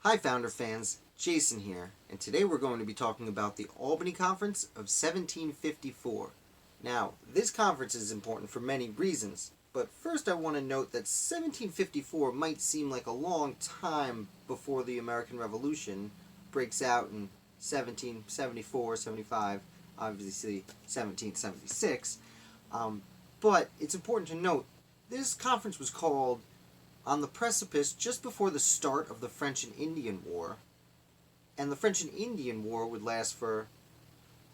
Hi Founder fans, Jason here, and today we're going to be talking about the Albany Conference of 1754. Now, this conference is important for many reasons, but first I want to note that 1754 might seem like a long time before the American Revolution breaks out in 1774, 75, obviously 1776, but it's important to note this conference was called on the precipice just before the start of the French and Indian War. And the French and Indian War would last for,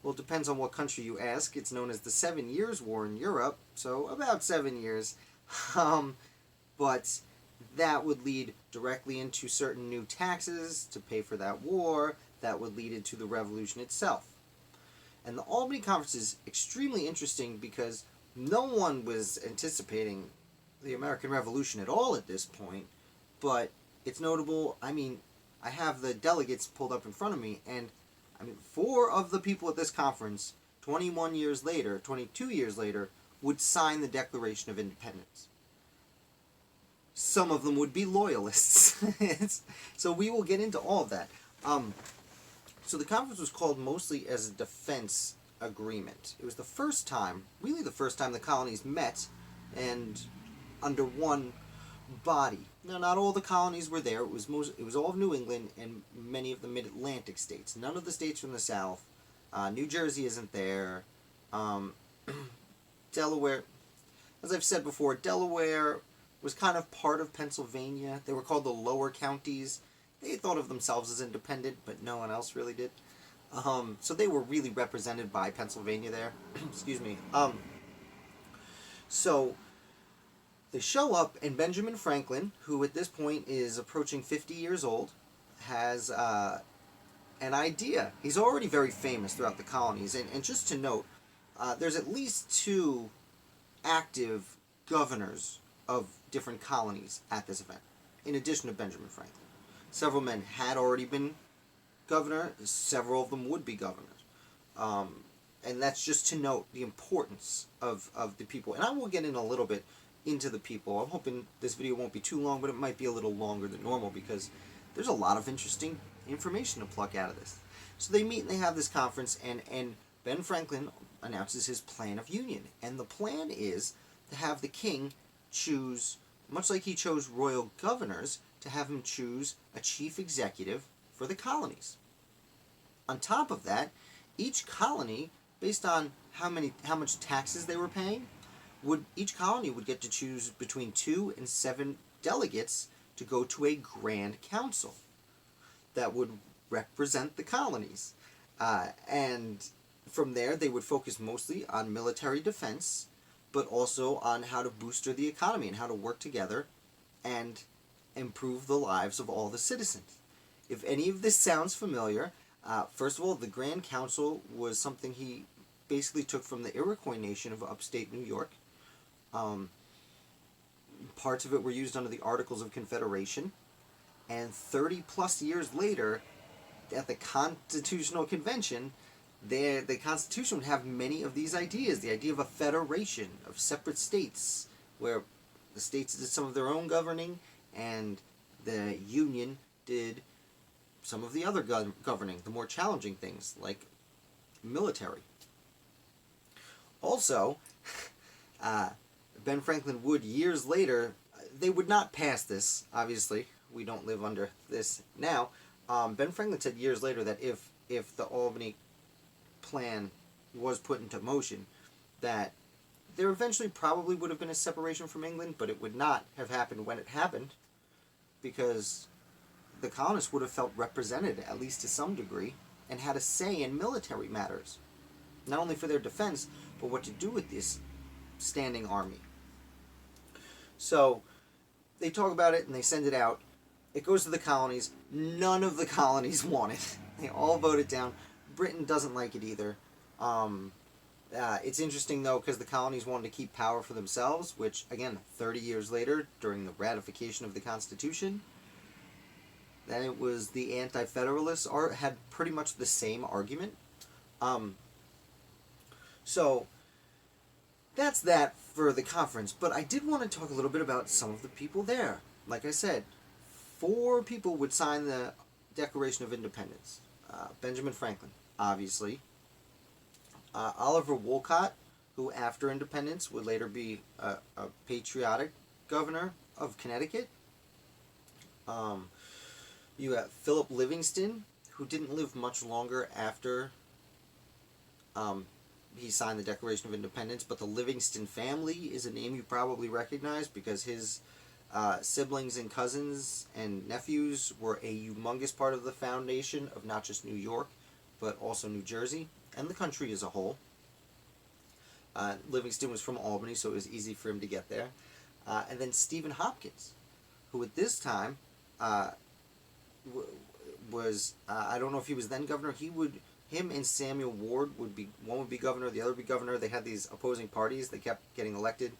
well, it depends on what country you ask. It's known as the 7 Years' War in Europe, so about 7 years. But that would lead directly into certain new taxes to pay for that war. That would lead into the revolution itself. And the Albany Conference is extremely interesting because no one was anticipating the American Revolution at all at this point, but it's notable. I have the delegates pulled up in front of me, and 4 of the people at this conference, 22 years later, would sign the Declaration of Independence. Some of them would be loyalists. So we will get into all of that. So the conference was called mostly as a defense agreement. It was the first time the colonies met and under one body. Now, not all the colonies were there. It was all of New England and many of the mid-Atlantic states. None of the states from the South. New Jersey isn't there. Delaware, as I've said before, Delaware was kind of part of Pennsylvania. They were called the lower counties. They thought of themselves as independent, but no one else really did. So they were really represented by Pennsylvania there. Excuse me. So they show up, and Benjamin Franklin, who at this point is approaching 50 years old, has an idea. He's already very famous throughout the colonies, and just to note, there's at least 2 active governors of different colonies at this event, in addition to Benjamin Franklin. Several men had already been governor, several of them would be governors. And that's just to note the importance of the people. And I will get in a little bit into the people. I'm hoping this video won't be too long, but it might be a little longer than normal because there's a lot of interesting information to pluck out of this. So they meet and they have this conference, and Ben Franklin announces his plan of union. And the plan is to have the king choose, much like he chose royal governors, to have him choose a chief executive for the colonies. On top of that, each colony, based on how much taxes they were paying, each colony would get to choose between 2 and 7 delegates to go to a grand council that would represent the colonies. And from there, they would focus mostly on military defense, but also on how to booster the economy and how to work together and improve the lives of all the citizens. If any of this sounds familiar, first of all, the Grand Council was something he basically took from the Iroquois Nation of upstate New York. Parts of it were used under the Articles of Confederation, and 30 plus years later, at the Constitutional Convention, the Constitution would have many of these ideas. The idea of a federation of separate states, where the states did some of their own governing, and the Union did some of the other governing, the more challenging things, like military. Also, Ben Franklin would, years later, they would not pass this, obviously. We don't live under this now. Ben Franklin said years later that if the Albany plan was put into motion, that there eventually probably would have been a separation from England, but it would not have happened when it happened, because the colonists would have felt represented, at least to some degree, and had a say in military matters. Not only for their defense, but what to do with this standing army. So they talk about it and they send it out. It goes to the colonies. None of the colonies want it. They all vote it down. Britain doesn't like it either. It's interesting, though, because the colonies wanted to keep power for themselves, which, again, 30 years later, during the ratification of the Constitution, then it was the Anti-Federalists had pretty much the same argument. So that's that for the conference, but I did want to talk a little bit about some of the people there. Like I said, four people would sign the Declaration of Independence. Benjamin Franklin, obviously. Oliver Wolcott, who after independence would later be a patriotic governor of Connecticut. You have Philip Livingston, who didn't live much longer after he signed the Declaration of Independence, but the Livingston family is a name you probably recognize because his siblings and cousins and nephews were a humongous part of the foundation of not just New York, but also New Jersey and the country as a whole. Livingston was from Albany, so it was easy for him to get there. And then Stephen Hopkins, who at this time was, I don't know if he was then governor, him and Samuel Ward one would be governor, the other would be governor. They had these opposing parties, they kept getting elected,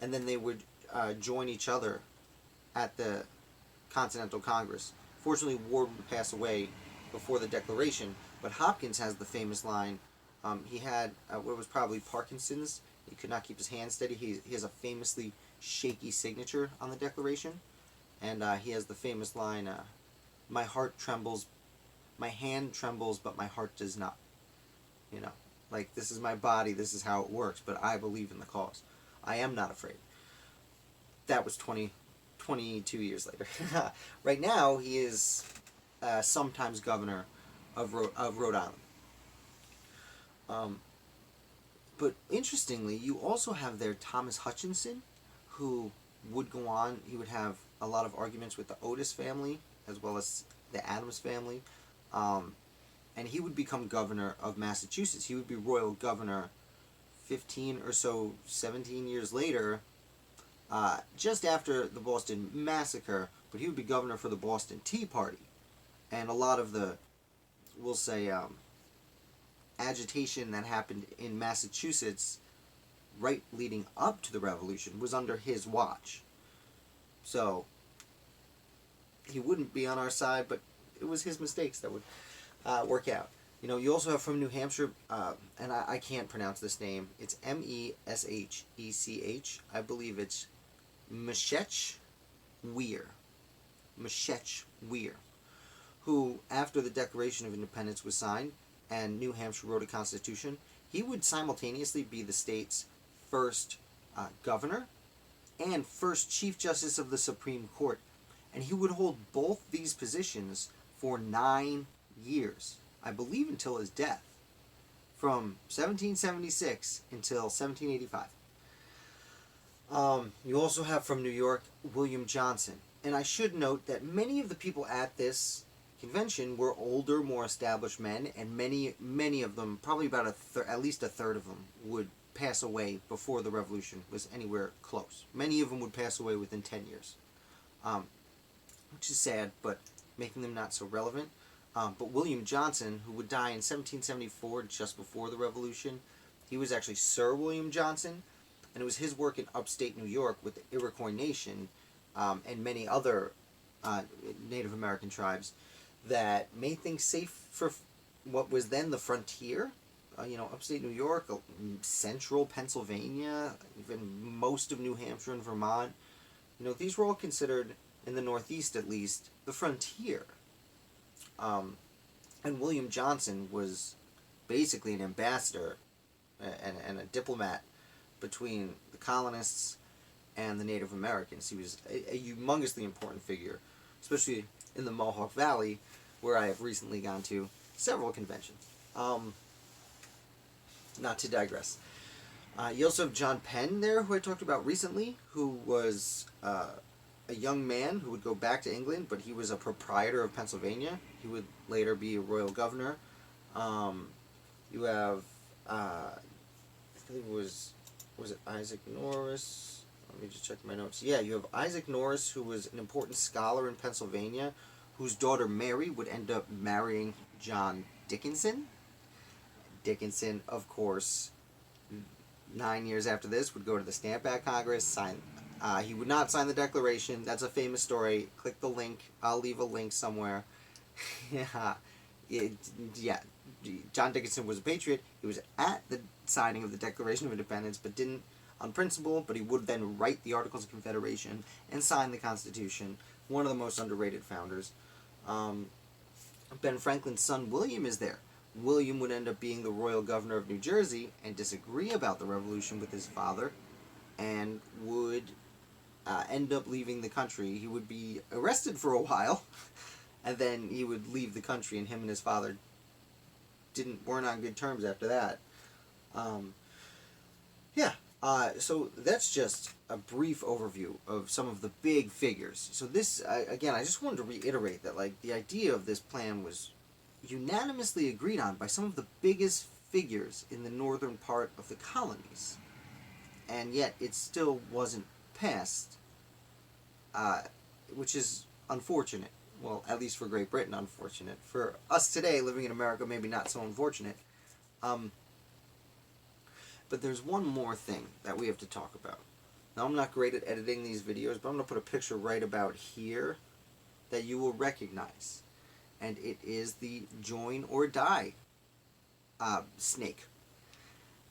and then they would join each other at the Continental Congress. Fortunately, Ward would pass away before the Declaration, but Hopkins has the famous line. He had what was probably Parkinson's. He could not keep his hand steady. He has a famously shaky signature on the Declaration, and he has the famous line, "My heart trembles, my hand trembles, but my heart does not." You know, like, this is my body, this is how it works, but I believe in the cause. I am not afraid. That was 22 years later. Right now, he is sometimes governor of Rhode Island. But interestingly, you also have there Thomas Hutchinson, who would go on. He would have a lot of arguments with the Otis family as well as the Adams family, and he would become governor of Massachusetts. He would be royal governor 15 or so, 17 years later, just after the Boston Massacre, but he would be governor for the Boston Tea Party. And a lot of the, we'll say, agitation that happened in Massachusetts right leading up to the Revolution was under his watch. So he wouldn't be on our side, but it was his mistakes that would work out. You know, you also have from New Hampshire, and I can't pronounce this name. It's Meshechech. I believe it's Meshech Weir. Meshech Weir, who, after the Declaration of Independence was signed and New Hampshire wrote a constitution, he would simultaneously be the state's first governor and first Chief Justice of the Supreme Court. And he would hold both these positions for 9 years, I believe until his death, from 1776 until 1785. You also have from New York, William Johnson. And I should note that many of the people at this convention were older, more established men, and many of them, probably about at least a third of them, would pass away before the Revolution was anywhere close. Many of them would pass away within 10 years, which is sad, but making them not so relevant. But William Johnson, who would die in 1774, just before the Revolution, he was actually Sir William Johnson, and it was his work in upstate New York with the Iroquois Nation and many other Native American tribes that made things safe for what was then the frontier. Upstate New York, central Pennsylvania, even most of New Hampshire and Vermont. These were all considered, in the Northeast at least, the frontier. And William Johnson was basically an ambassador and a diplomat between the colonists and the Native Americans. He was a humongously important figure, especially in the Mohawk Valley, where I have recently gone to several conventions. Not to digress. You also have John Penn there, who I talked about recently, who was a young man who would go back to England, but he was a proprietor of Pennsylvania. He would later be a royal governor. You have, I think it was it Isaac Norris? Let me just check my notes. Yeah, you have Isaac Norris, who was an important scholar in Pennsylvania, whose daughter Mary would end up marrying John Dickinson. Dickinson, of course, 9 years after this, would go to the Stamp Act Congress, sign. He would not sign the Declaration. That's a famous story. Click the link. I'll leave a link somewhere. Yeah. John Dickinson was a patriot. He was at the signing of the Declaration of Independence, but didn't on principle, but he would then write the Articles of Confederation and sign the Constitution. one of the most underrated founders. Ben Franklin's son William is there. William would end up being the royal governor of New Jersey and disagree about the revolution with his father, and would end up leaving the country. He would be arrested for a while, and then he would leave the country, and him and his father weren't on good terms after that. So that's just a brief overview of some of the big figures. So this, again, I just wanted to reiterate that, like, the idea of this plan was unanimously agreed on by some of the biggest figures in the northern part of the colonies, and yet it still wasn't passed, which is unfortunate. Well, at least for Great Britain, unfortunate. For us today, living in America, maybe not so unfortunate. But there's one more thing that we have to talk about. Now, I'm not great at editing these videos, but I'm going to put a picture right about here that you will recognize. And it is the join or die snake.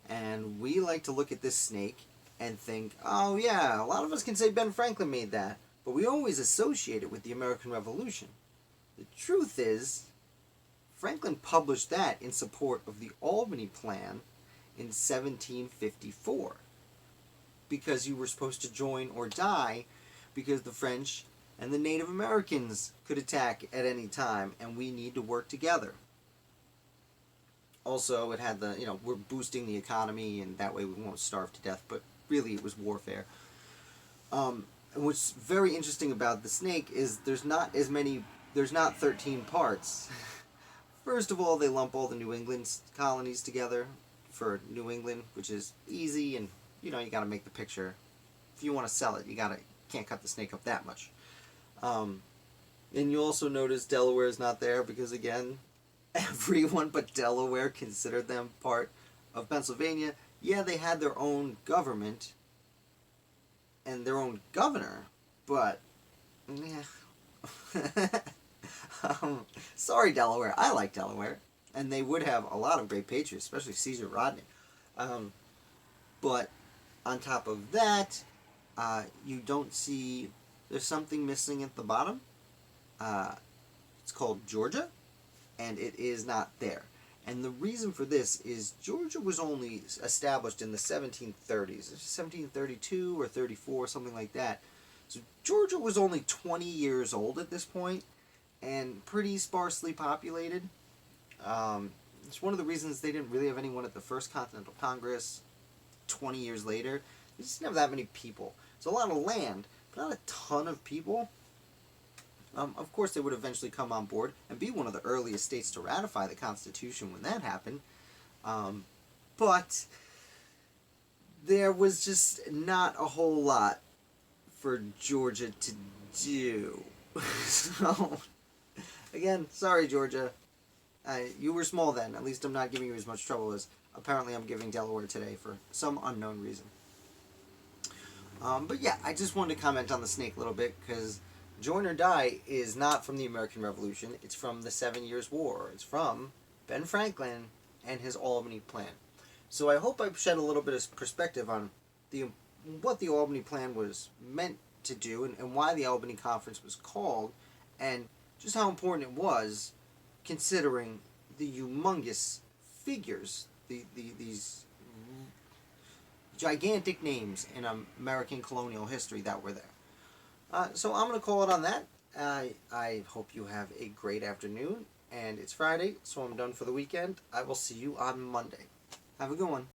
And we like to look at this snake and think, oh yeah, a lot of us can say Ben Franklin made that, but we always associate it with the American Revolution. The truth is, Franklin published that in support of the Albany Plan in 1754, because you were supposed to join or die, because the French and the Native Americans could attack at any time, and we need to work together. Also, it had the, we're boosting the economy, and that way we won't starve to death, but really it was warfare. And what's very interesting about the snake is there's not 13 parts. First of all, they lump all the New England colonies together for New England, which is easy, and you gotta make the picture. If you want to sell it, can't cut the snake up that much. And you also notice Delaware is not there because, again, everyone but Delaware considered them part of Pennsylvania. Yeah, they had their own government and their own governor, but sorry, Delaware. I like Delaware, and they would have a lot of great patriots, especially Caesar Rodney. But on top of that, you don't see, there's something missing at the bottom. It's called Georgia, and it is not there. And the reason for this is Georgia was only established in the 1730s, 1732 or 34, something like that. So Georgia was only 20 years old at this point, and pretty sparsely populated. It's one of the reasons they didn't really have anyone at the First Continental Congress 20 years later. They just didn't have that many people. It's a lot of land, but not a ton of people. Of course, they would eventually come on board and be one of the earliest states to ratify the Constitution when that happened. But there was just not a whole lot for Georgia to do. So, again, sorry, Georgia. You were small then. At least I'm not giving you as much trouble as apparently I'm giving Delaware today for some unknown reason. But yeah, I just wanted to comment on the snake a little bit, because Join or Die is not from the American Revolution. It's from the 7 Years' War. It's from Ben Franklin and his Albany Plan. So I hope I've shed a little bit of perspective on what the Albany Plan was meant to do, and why the Albany Conference was called, and just how important it was, considering the humongous figures, these gigantic names in American colonial history that were there. So I'm going to call it on that. I hope you have a great afternoon, and it's Friday, so I'm done for the weekend. I will see you on Monday. Have a good one.